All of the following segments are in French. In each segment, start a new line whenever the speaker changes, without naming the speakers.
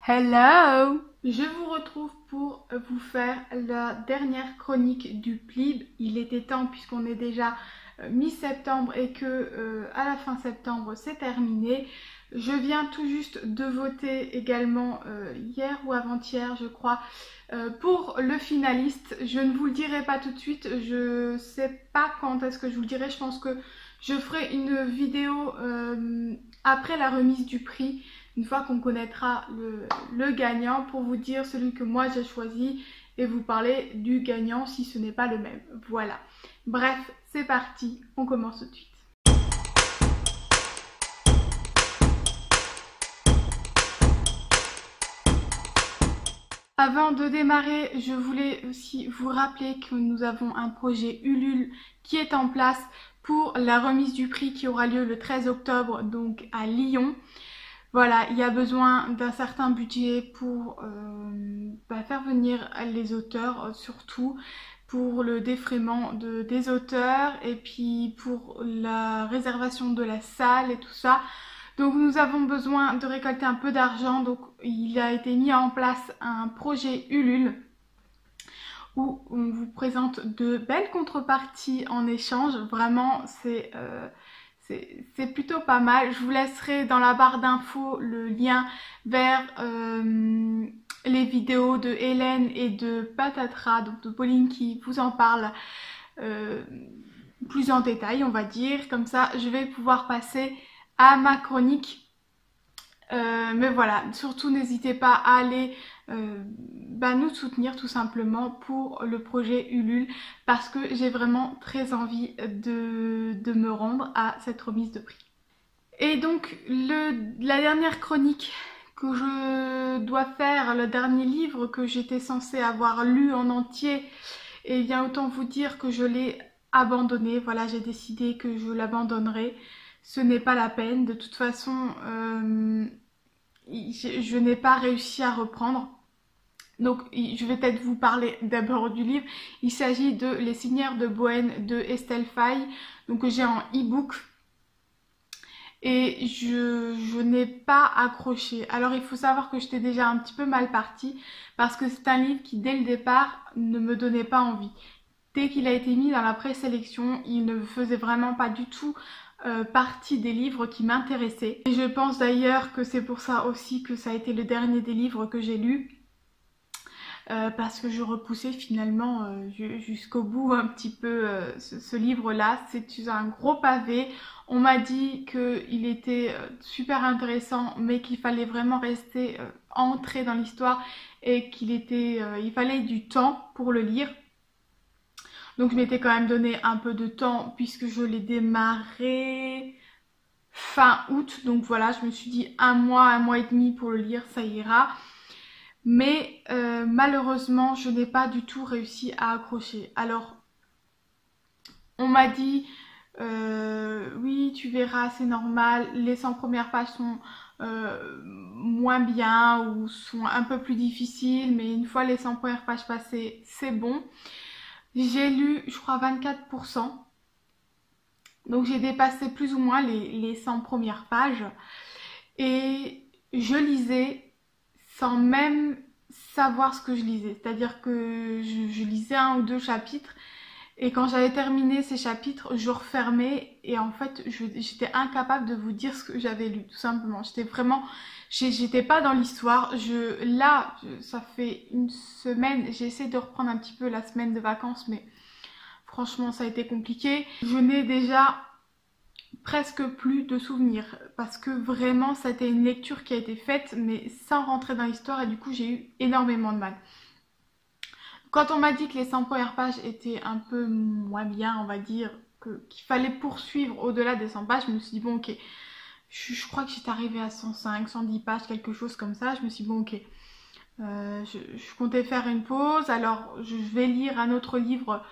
Hello! Je vous retrouve pour vous faire la dernière chronique du PLIB. Il était temps puisqu'on est déjà mi-septembre et que à la fin septembre c'est terminé. Je viens tout juste de voter également hier ou avant-hier je crois pour le finaliste. Je ne vous le dirai pas tout de suite, je sais pas quand est-ce que je vous le dirai. Je pense que je ferai une vidéo après la remise du prix, une fois qu'on connaîtra le gagnant, pour vous dire celui que moi j'ai choisi et vous parler du gagnant si ce n'est pas le même. Voilà. Bref, c'est parti, on commence tout de suite. Avant de démarrer, je voulais aussi vous rappeler que nous avons un projet Ulule qui est en place pour la remise du prix qui aura lieu le 13 octobre, donc à Lyon. Voilà, il y a besoin d'un certain budget pour faire venir les auteurs, surtout pour le défraiement des auteurs et puis pour la réservation de la salle et tout ça. Donc nous avons besoin de récolter un peu d'argent, donc il a été mis en place un projet Ulule où on vous présente de belles contreparties en échange. Vraiment, c'est plutôt pas mal. Je vous laisserai dans la barre d'infos le lien vers les vidéos de Hélène et de Patatra, donc de Pauline qui vous en parle plus en détail, on va dire. Comme ça, je vais pouvoir passer à ma chronique. Mais voilà, surtout n'hésitez pas à aller nous soutenir tout simplement pour le projet Ulule, parce que j'ai vraiment très envie de me rendre à cette remise de prix. Et donc la dernière chronique que je dois faire, le dernier livre que j'étais censée avoir lu en entier, et bien autant vous dire que je l'ai abandonné. Voilà, j'ai décidé que je l'abandonnerai. Ce n'est pas la peine, de toute façon je n'ai pas réussi à reprendre. Donc je vais peut-être vous parler d'abord du livre. Il s'agit de Les Seigneurs de Bohême de Estelle Faye, donc que j'ai en e-book. Et je n'ai pas accroché. Alors il faut savoir que j'étais déjà un petit peu mal partie, parce que c'est un livre qui dès le départ ne me donnait pas envie. Dès qu'il a été mis dans la présélection, il ne faisait vraiment pas du tout partie des livres qui m'intéressaient. Et je pense d'ailleurs que c'est pour ça aussi que ça a été le dernier des livres que j'ai lu. Parce que je repoussais finalement jusqu'au bout un petit peu ce livre-là. C'est un gros pavé. On m'a dit qu'il était super intéressant, mais qu'il fallait vraiment rester ancré dans l'histoire et il fallait du temps pour le lire. Donc je m'étais quand même donné un peu de temps puisque je l'ai démarré fin août. Donc voilà, je me suis dit un mois et demi pour le lire, ça ira. Mais malheureusement, je n'ai pas du tout réussi à accrocher. Alors, on m'a dit, oui, tu verras, c'est normal, les 100 premières pages sont moins bien ou sont un peu plus difficiles, mais une fois les 100 premières pages passées, c'est bon. J'ai lu, je crois, 24%. Donc j'ai dépassé plus ou moins les 100 premières pages. Et je lisais sans même savoir ce que je lisais. C'est-à-dire que je lisais un ou deux chapitres. Et quand j'avais terminé ces chapitres, je refermais. Et en fait, j'étais incapable de vous dire ce que j'avais lu, tout simplement. J'étais pas dans l'histoire. Ça fait une semaine, j'ai essayé de reprendre un petit peu la semaine de vacances, mais franchement, ça a été compliqué. Je n'ai déjà presque plus de souvenirs, parce que vraiment, c'était une lecture qui a été faite, mais sans rentrer dans l'histoire, et du coup, j'ai eu énormément de mal. Quand on m'a dit que les 100 premières pages étaient un peu moins bien, on va dire, qu'il fallait poursuivre au-delà des 100 pages, je me suis dit, bon, ok. Je crois que j'étais arrivée à 105, 110 pages, quelque chose comme ça. Je me suis dit, bon, ok. Je comptais faire une pause, alors je vais lire un autre livre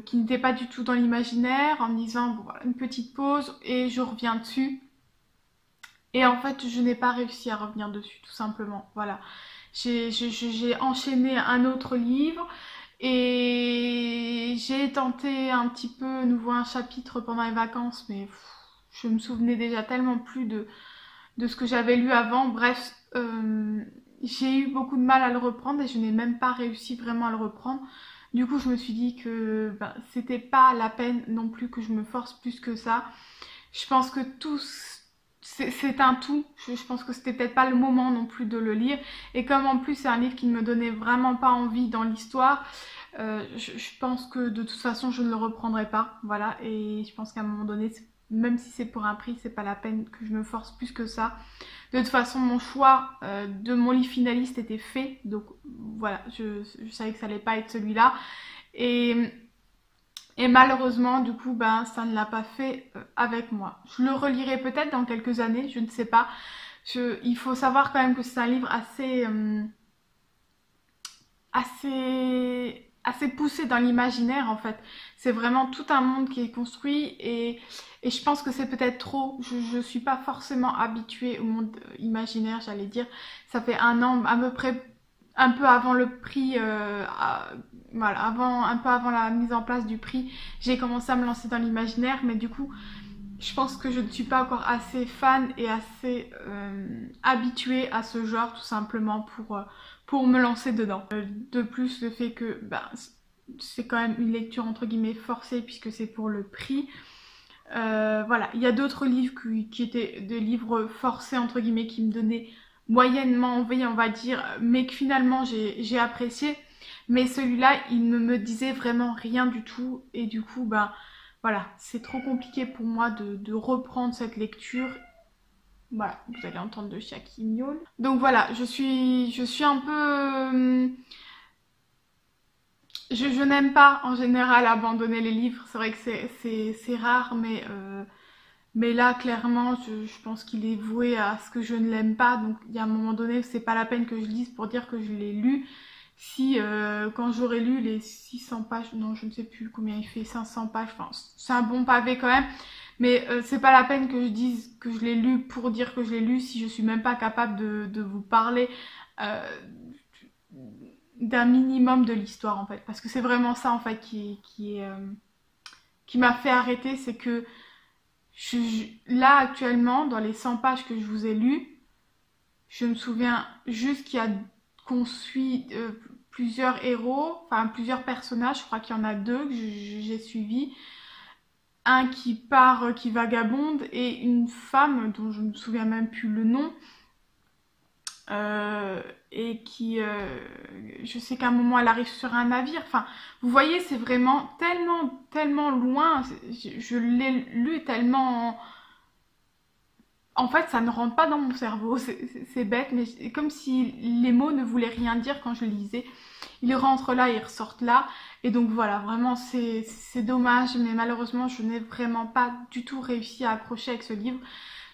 qui n'était pas du tout dans l'imaginaire, en me disant, bon, voilà, une petite pause, et je reviens dessus. Et en fait, je n'ai pas réussi à revenir dessus, tout simplement. Voilà. J'ai enchaîné un autre livre et j'ai tenté un petit peu nouveau un chapitre pendant les vacances, mais je me souvenais déjà tellement plus de ce que j'avais lu avant. Bref, j'ai eu beaucoup de mal à le reprendre et je n'ai même pas réussi vraiment à le reprendre. Du coup, je me suis dit que c'était pas la peine non plus que je me force plus que ça. Je pense que c'est un tout. Je pense que c'était peut-être pas le moment non plus de le lire. Et comme en plus c'est un livre qui ne me donnait vraiment pas envie dans l'histoire, je pense que de toute façon je ne le reprendrai pas. Voilà. Et je pense qu'à un moment donné, même si c'est pour un prix, c'est pas la peine que je me force plus que ça. De toute façon, mon choix de mon livre finaliste était fait. Donc voilà, je savais que ça allait pas être celui-là. Et malheureusement, du coup, ça ne l'a pas fait avec moi. Je le relirai peut-être dans quelques années, je ne sais pas. Il faut savoir quand même que c'est un livre assez poussé dans l'imaginaire en fait. C'est vraiment tout un monde qui est construit et je pense que c'est peut-être trop. Je suis pas forcément habituée au monde imaginaire, j'allais dire. Ça fait un an à peu près, un peu avant le prix, voilà, un peu avant la mise en place du prix, j'ai commencé à me lancer dans l'imaginaire, mais du coup, je pense que je ne suis pas encore assez fan et assez habituée à ce genre tout simplement pour me lancer dedans. De plus, le fait que c'est quand même une lecture entre guillemets forcée puisque c'est pour le prix. Voilà, il y a d'autres livres qui étaient des livres forcés entre guillemets qui me donnaient moyennement envie on va dire, mais que finalement j'ai apprécié. Mais celui-là, il ne me disait vraiment rien du tout et du coup voilà, c'est trop compliqué pour moi de reprendre cette lecture. Voilà, vous allez entendre le chat qui miaule. Donc voilà, je suis un peu... Je n'aime pas en général abandonner les livres. C'est vrai que c'est rare, mais là, clairement, je pense qu'il est voué à ce que je ne l'aime pas. Donc il y a un moment donné, c'est pas la peine que je lise pour dire que je l'ai lu. Si quand j'aurai lu les 600 pages, non je ne sais plus combien il fait, 500 pages, enfin c'est un bon pavé quand même, mais c'est pas la peine que je dise que je l'ai lu pour dire que je l'ai lu si je suis même pas capable de vous parler euh, d'un minimum de l'histoire en fait, parce que c'est vraiment ça en fait qui m'a fait arrêter, c'est que là actuellement dans les 100 pages que je vous ai lues, je me souviens juste qu'on suit plusieurs héros, enfin plusieurs personnages, je crois qu'il y en a deux que j'ai suivis. Un qui part, qui vagabonde, et une femme dont je ne me souviens même plus le nom, et qui, je sais qu'à un moment elle arrive sur un navire. Enfin, vous voyez, c'est vraiment tellement, tellement loin. Je l'ai lu tellement... En fait, ça ne rentre pas dans mon cerveau, c'est bête, mais c'est comme si les mots ne voulaient rien dire quand je lisais. Ils rentrent là, ils ressortent là, et donc voilà, vraiment c'est dommage, mais malheureusement je n'ai vraiment pas du tout réussi à accrocher avec ce livre.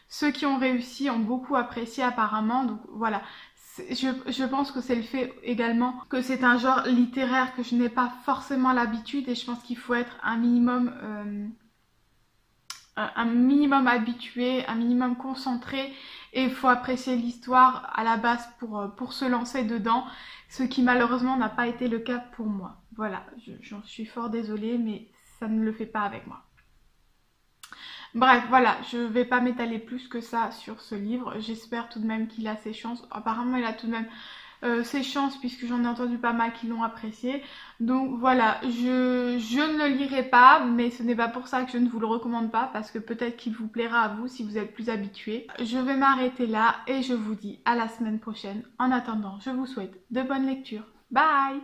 Ceux qui ont réussi ont beaucoup apprécié apparemment, donc voilà. Je pense que c'est le fait également que c'est un genre littéraire que je n'ai pas forcément l'habitude, et je pense qu'il faut être un minimum habitué, un minimum concentré, et il faut apprécier l'histoire à la base pour se lancer dedans, ce qui malheureusement n'a pas été le cas pour moi. Voilà, j'en suis fort désolée, mais ça ne le fait pas avec moi. Bref, voilà, je vais pas m'étaler plus que ça sur ce livre. J'espère tout de même qu'il a ses chances. Apparemment, il a tout de même ses chances puisque j'en ai entendu pas mal qui l'ont apprécié. Donc voilà, je ne le lirai pas, mais ce n'est pas pour ça que je ne vous le recommande pas, parce que peut-être qu'il vous plaira à vous si vous êtes plus habitué. Je vais m'arrêter là et je vous dis à la semaine prochaine. En attendant, je vous souhaite de bonnes lectures. Bye!